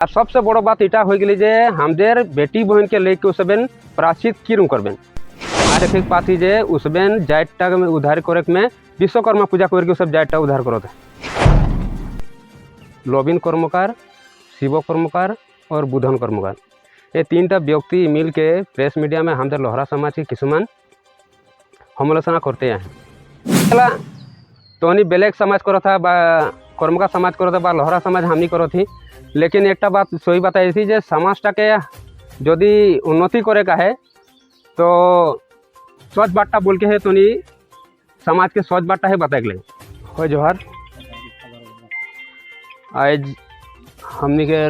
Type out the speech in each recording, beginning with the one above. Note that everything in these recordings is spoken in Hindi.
और सबसे बड़ बात इटा हो गई जे हमारे बेटी बहन के लेके उसबेन प्राचित किरूम करबें और एक पाती जे उसबेन जायटा में उद्धार करे में विश्वकर्मा पूजा करके सब जायटा उद्धार करते लबिन कर्मकार, शिव कर्मकार और बुधन कर्मकार ये तीनटा व्यक्ति मिल के प्रेस मीडिया में हमारे लोहरा समाज के किसुमान समालोचना करते हैं। तो बेलेग समाज करो था कर्मकार समाज करो था लोहरा समाज हमनी करो थी, लेकिन एक बात सही बताई थी जे समाजटा के यदि उन्नति करे का है तो स्वच्छ बाट्टा बोल के है तो समाज के स्वच्छ बाट्टा है बताए गए हो। जोहार आज हमनी के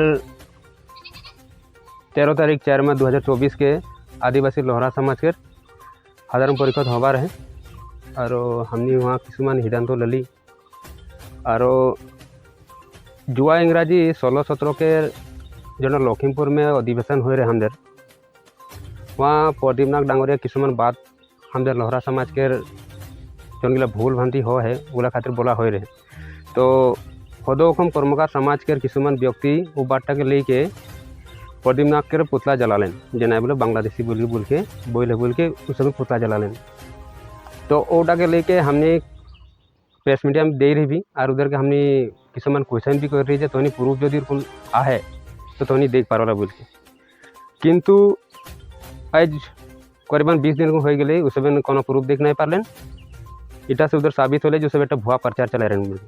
13 तारीख 4 मई 2024 के आदिवासी लोहरा समाज के साधारण परिषद हबार है और हमनी वहाँ किसुमान सिद्धांत लली और जुआ इंग्राजी 16-17 के जो लखीमपुर में अधिवेशन हो रहे हमदर वहाँ प्रदीपनाथ डांगरिया किसुमान बात हमदर लोहरा समाज के जोनगिला भूल भ्रांति हो है उला खातिर बोला हो रहे तो हदोखम कर्मकार समाज के किसुमान व्यक्ति वो बातटा के लेके प्रदीपनाथ के पुतला जलालें जेना बोले बांग्लादेशी बोल के उस समय पुतला जलालें। तो ओटा के लेके हमने प्रेस मीडिया में दे रही भी और उधर के हमने किसुमान क्वेश्चन भी कर रही है तो प्रूफ जो कौन आहे तो देख पारा बोल के, किंतु आज करीबन 20 दिन को हो गए उस समय कोनो प्रूफ देख नहीं पार्लें। इटा से उधर साबित होले जो सब एक भुआ प्रचार चला रहे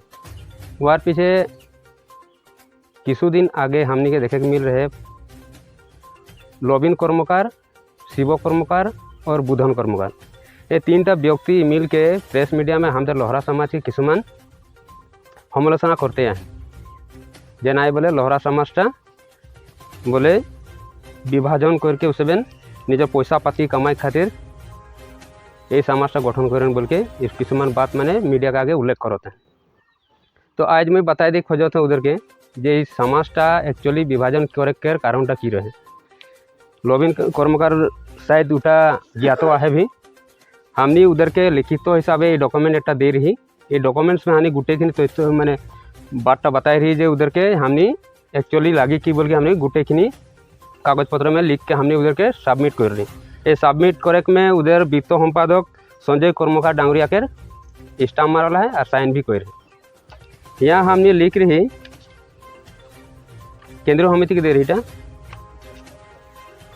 वार पीछे किसु दिन आगे हमने के देखे के मिल रहे लबिन कर्मकार, शिव कर्मकार और बुधन कर्मकार ये तीनटा व्यक्ति मिल के प्रेस मीडिया में हमारे लोहरा समाज के किसुमान समालोचना करते हैं जेना बोले लोहरा समाजटा बोले विभाजन करके उसबेन निज पैसा पाती कमाई खातिर ये समाजटा गठन करें बोल के इस किसुमान बात मैंने मीडिया के आगे उल्लेख करते हैं। तो आज मैं बताए दी खोजत उधर के जे इस समाजटा एक्चुअली विभाजन करे के कारणटा की रहे। लबिन कर्मकार शायद उठा ज्ञात है भी हमनी उधर के लिखित हिसाब से डॉक्यूमेंट एक दे रही ये डॉक्यूमेंट्स में हमने गुटेखिन तथ्य मैंने बातटा बताई रही जे उधर के हमनी एक्चुअली लागे कि बोल के हमने गुटेखिनी कागज पत्र में लिख के हमने उधर के सबमिट कर रही ये सबमिट करे में उधर वित्त संपादक संजय कर्मकार डांगरिया के स्टाम्प मारल है और साइन भी कर रही। यहाँ हमने लिख रही केंद्रीय समिति के दे रही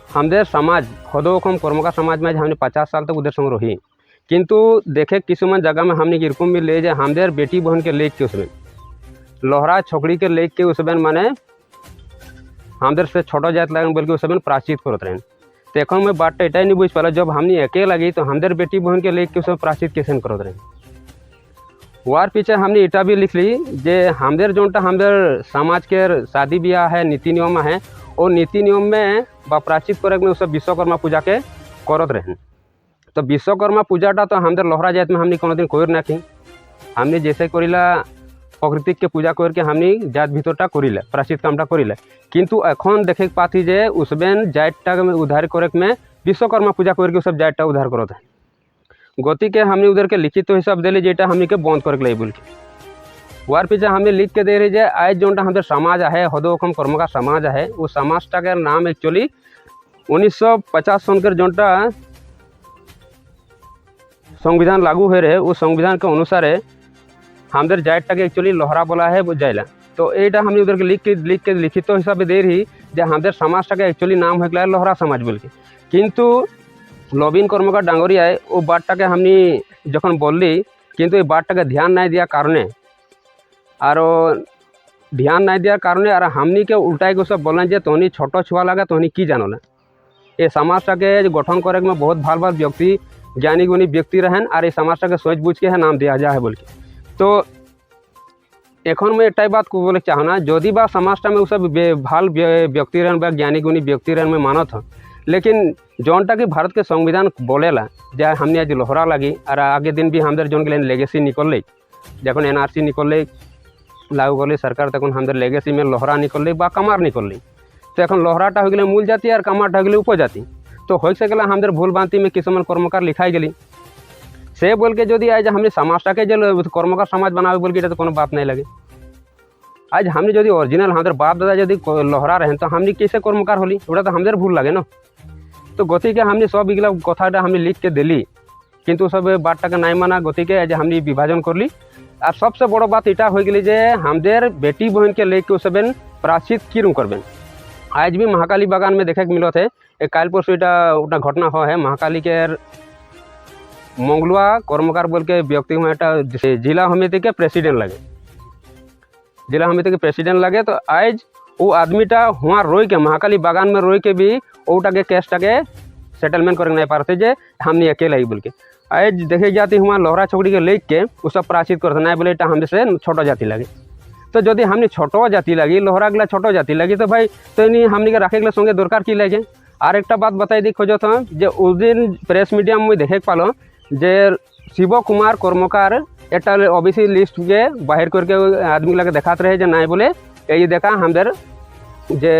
हमारे समाज हदोखम कर्मकार समाज में हमने 50 साल तक उधर संग रही, किंतु देखे किसुमान जगह में हमने किरकम भी ले हमारे बेटी बहन के लेक के उसमें लोहरा छोकरी के लेक के उसमें माने हमारे से छोटा जात लगे बोल के उसमें प्राचित करते रहें। तो एक मैं बात एटा नहीं बुझ पाला जब हमने एके लगी तो हमारे बेटी बहन के लेक के उसमें प्राचित कैसे करते रहें। वार पीछे हमने इटा भी लिख ली जे हमारे जोटा हमारे समाज के शादी ब्याह है नीति नियम है और नीति नियम में प्राचित करे में सब विश्वकर्मा पूजा के करत रहें। तो विश्वकर्मा पूजाटा तो हमारे लोहरा जात में हमने कोनो दिन कोर नाखी हमने जैसे करिला प्रकृतिक के पूजा करके हमने जात भीतरटा करिले प्राचित कामटा करिले, किंतु एखन देखे पाती जे उसबेन जायटा में उद्धार करे में विश्वकर्मा पूजा करके सब जायटा उद्धार करत है। गति के हमने उधर के लिखित हिसाब दिले जेटा हमने के बंद करके बोल के वार पीछे हमने लिख के दे रही है आज जोटा हमारे समाज है हदोखम कर्मकार समाज है वो समाजटा के नाम एक्चुअली 1950 सन के जोटा संविधान लागू हो रहे उस संविधान के अनुसार हमारे जायटा के एक्चुअली लोहरा बोला है वो जायला। तो यहाँ हमने उधर के लिख के लिखित हिसाब से दे रही जे हमारे समाजटा के एक्चुअली नाम हो गया लोहरा समाज बोल के, किंतु लबिन कर्मकार डांगरिया है वो बातटा के हमने जखन बोलली किंतु ये बातटा के ध्यान नहीं दिया कारणे और ध्यान नहीं दिया कारणे और हमनी के उल्टा के सब बोलें जे तोहनी छोटो छुआ लगा तोहनी की जानल ये समाजटा के गठन करे में बहुत भाल भाल व्यक्ति ज्ञानी गुणी व्यक्ति रहें और ये समाजटा के सोच बुझ के है नाम दिया जाए बोल के। तो एखन मैं एक बात को बोले चाहना जदि बा समाजटा में सब भाल व्यक्ति रहन ज्ञानी गुणी व्यक्ति रहन में मानत हूँ, लेकिन जोनटा कि भारत के संविधान बोलेला जा हमने आज लोहरा लगी और आगे दिन भी हमारे जोन के लेगेसी निकल जखन NRC निकल लागू कर सरकार तक हमारे लेगेसी में लोहरा निकल कमार निकल तो एखन लोहराटा हो गए मूल जाति और कमारटा हो गए उपजाति। तो हो सकला हमारे भूल भ्रांति में किसुमान कर्मकार लिखाई गली से बोल के जदि आज हमने समाजटा के जो कर्मकार समाज बनावे बोल के तो कोनो बात नहीं लगे। आज हमने যদি অরিজিনাল আমাদের বাপ দাদা যদি লহরা रहें तो हमने कैसे কর্মকার হলি, ওটা তো আমাদের ভুল লাগে না। তো গতিকে हमने সব এগুলা কথাটা আমি লিখকে দিলি, কিন্তু সব বাতটাকে নাই মানা, গতিকে যে আমি বিভাজন করলি। আর সবচেয়ে বড় বাত এটা হয়ে গেলি যে আমাদের বেটি बहन के लेके उसबेन प्राचित क्यों करबेन। आज भी महाकाली बागान में देखे मिलत है, एक काल परसों এটা घटना हुआ है। महाकाली के मंगलुआ कर्मकार बोल के व्यक्ति में एक जिला समिति के प्रेसिडेंट लगे, जिला समिति के प्रेसिडेंट लगे। तो आज वो आदमीटा वहाँ रोई के महाकाली बागान में रोई के भी ओटा के केसटा के सेटलमेंट कर नहीं पाते जे हमने अकेला ही बोल के। आज देखे जाती वहाँ लोहरा छोकरी के लेक के वो सब प्राचित करते नहीं बोले हमसे छोटो जाति लगे। तो जदि हमने छोटो जाति लगी, लोहरा गला छोटो जाति लगी, तो भाई तो नहीं हमने के रखे संगे दरकार की लगे। और एक बात बताई दी खोजो था जे उस दिन प्रेस मीडिया में देखे पालो जे शिव कुमार कर्मकार एक ओबीसी लिस्ट के बाहर करके आदमी लगे देखाते रहे जे नहीं बोले ये देखा हमारे जे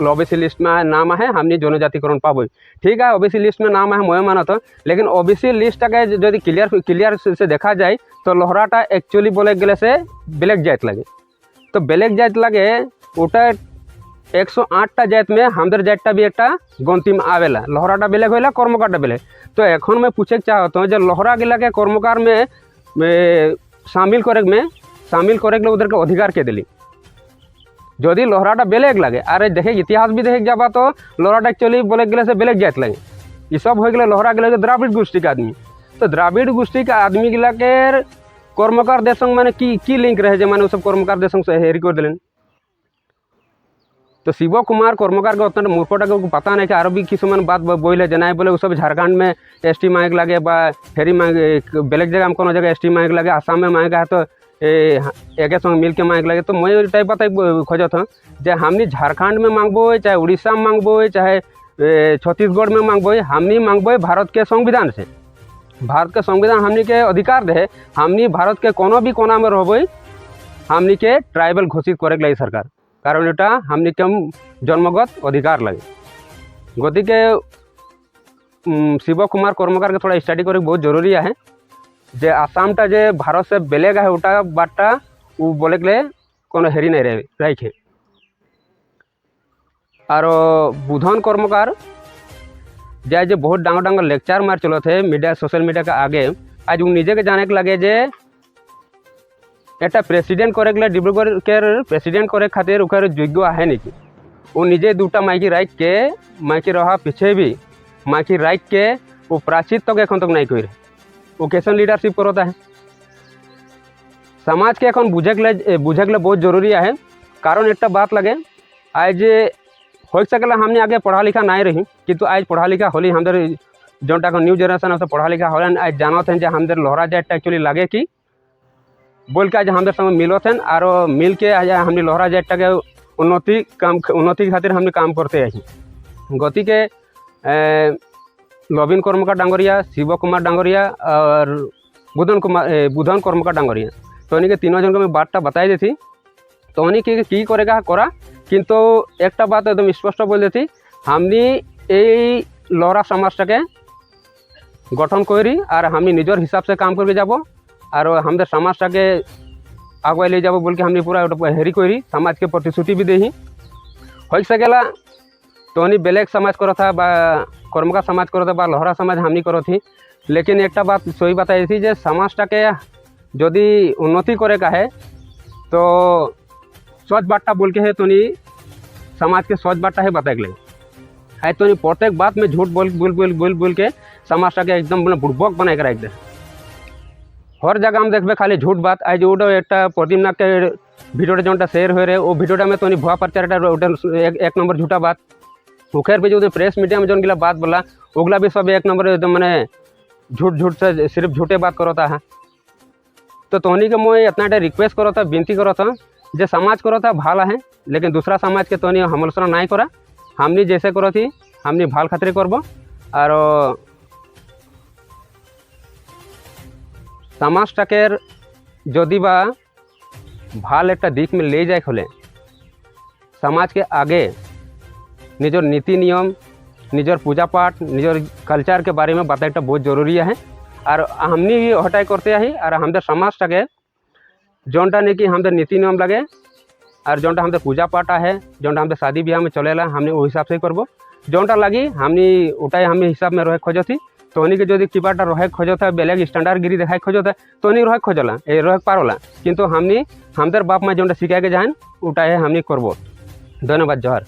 ओबीसी लिस्ट में नाम है, हमने जनजातिकरण पाबो। ठीक है, ओबीसी लिस्ट में नाम है मैं माना तो, लेकिन ओबीसी लिस्ट के जो क्लियर से देखा जाए तो लोहराटा एक्चुअली बोले गले से बेलेग जात लगे। तो बेलेग जात लगे ओटा 108टा जात में हमारे जातटा भी एक गंती में आवेला, लोहराटा बेलेग होला, कर्मकारटा बेलेग। तो एखन मैं पूछे चाहता हूँ जो लोहरा गिला के कर्मकार में शामिल करे उधर के अधिकार के दिली। जदि लोहराटा बेलेग लगे और देखे इतिहास भी देखे जाबा तो लोहराटा एक्चुअली बोले गले से बेलेग जात लगे। ये सब हो गए लोहरा गिला द्राविड़ गोष्ठी के आदमी। तो द्राविड़ गोष्ठी के आदमी गिला के कर्मकार देश माने की लिंक रहे जो सब कर्मकार देश हेरी कर दिलें। तो शिव कुमार कर्मकार के उतना मूर्खटा को पता नहीं कि और भी किसुमान बात बोले जना बोले वो सब झारखंड में एसटी माइक लगे बा हेरी माइक बेलेग जगह में कोनो जगह एसटी माइक लगे, आसाम में माइक है तो एक संग मिल के माइक लगे। तो मैं टाइप बात खोजत हूँ जे हमने झारखंड में मांगबो चाहे उड़ीसा में मांगबो चाहे छत्तीसगढ़ में मांगबो, हमने मांगबो भारत के संविधान से। भारत के संविधान हमने के अधिकार दे, हमने भारत के कोनो भी कोना में रहबो हमने के ट्राइबल घोषित करे लगे सरकार, कारण एटा हमने के जन्मगत अधिकार लगे। गति के शिव कुमार कर्मकार के थोड़ा स्टडी करे बहुत जरूरी है जे आसामटा जे भारत से बेलेग है ओटा बातटा वो बोले गले कोनो हेरी नहीं रहे रखे। और बुधन कर्मकार जाए जो बहुत डांगर डांगर लेक्चर मार चलो थे मीडिया सोशल मीडिया के आगे, आज वो निजे के जाने के लगे जे एटा प्रेसिडेंट करे गले डिब्रुगढ़ के प्रेसिडेंट करे खातिर ओकर योग्य है नहीं कि वो निजे दूटा माइकी राइट के माइकी रहा पीछे भी माइकी राइट के वो प्राचित तक एखन तक नहीं कोई वो कैसन लीडरशिप करता है। समाज के एखन बुझे गले बहुत जरूरी है, कारण एक बात लगे आज हो सकला हमने आगे पढ़ा लिखा नहीं रही किंतु आज पढ़ा लिखा होली हमारे जोटा न्यू जनरेशन है पढ़ा लिखा हो आज जानते हैं हमारे लोहरा जाट एक्चुअली लगे कि बोल के आज हमारे संग मिलत हैं और मिल के आज हमने लोहरा जाट के उन्नति खातिर हमने काम करते हैं। गति के लविन कर्मकार डांगरिया, शिव कुमार डांगरिया और बुधन कर्मकार डांगरिया, तो उन्हीं के तीनों जन को मैं बातटा बताई दी थी। तो उन्हीं की करेगा करा, किंतु एक बात एकदम स्पष्ट बोल दी थी हमने ये लोहरा समाजटा के गठन करी और हमने निजर हिसाब से काम करके जाबो और हमारे समाजटा के आगे ले जाबो बोल के हमने पूरा हेरी करी समाज के प्रतिश्रुति भी दी हो सकेला। तो उन्हीं बेलेग समाज करो था बा कर्मकार समाज करो था बा लोहरा समाज हमनी करो थी, लेकिन एक बात सही बताई थी जे समाजटा के यदि उन्नति करे का है तो स्वच्छ बाट्टा बोल के है तो नहीं समाज के स्वच्छ बाट्टा है बताए गए है तो नहीं प्रत्येक बात में झूठ बोल बोल बोल बोल बोल के समाजटा के एकदम बुड़बक बनाए कर रख दे। हर जगह हम देखबे खाली झूठ बात। आज वो एक प्रतिमनाथ के भिडियो जोटा शेयर हो रहे वो भिडियोटा में तो नहीं भुआ प्रचार एक नंबर झूठा बात उखेर पे जो प्रेस मीडिया में जो गिला बात बोला ओगला भी सब एक नंबर एकदम मैंने झूठ से सिर्फ झूठे बात करो था। तो तोहनी के मैं इतना रिक्वेस्ट करो था विनती करो था जो समाज करो था भाला है, लेकिन दूसरा समाज के तोहनी हमलसना नहीं करा, हमने जैसे करो थी हमने भाल खातिर करब और समाजटाके जदि बा भाल एक दिक में ले जाए खोले समाज के आगे निजर नीति नियम निजर पूजा पाठ निजर कल्चर के बारे में बताइटा बहुत जरूरी है। और हमने भी हटाई करते हैं और हमारे समाजटाके जोनटा नहीं कि हमारे नीति नियम लगे और जोटा हमने पूजा पाठ है जोटा हमने शादी ब्याह में चलेला हमने वो हिसाब से ही करबो जोटा लगी हमने उठाई हमने हिसाब में रहे खोजती तो उन्हीं के जो किबाटा रहे खोजता बेलेग स्टैंडार्ड गिरी देखा खोजता तो उन्हीं रहे खोजला रहे पारोला किंतु हमने हमदर बाप माँ जोटा शिकाय के जान उठाए हमने करबो। धन्यवाद। जोहार।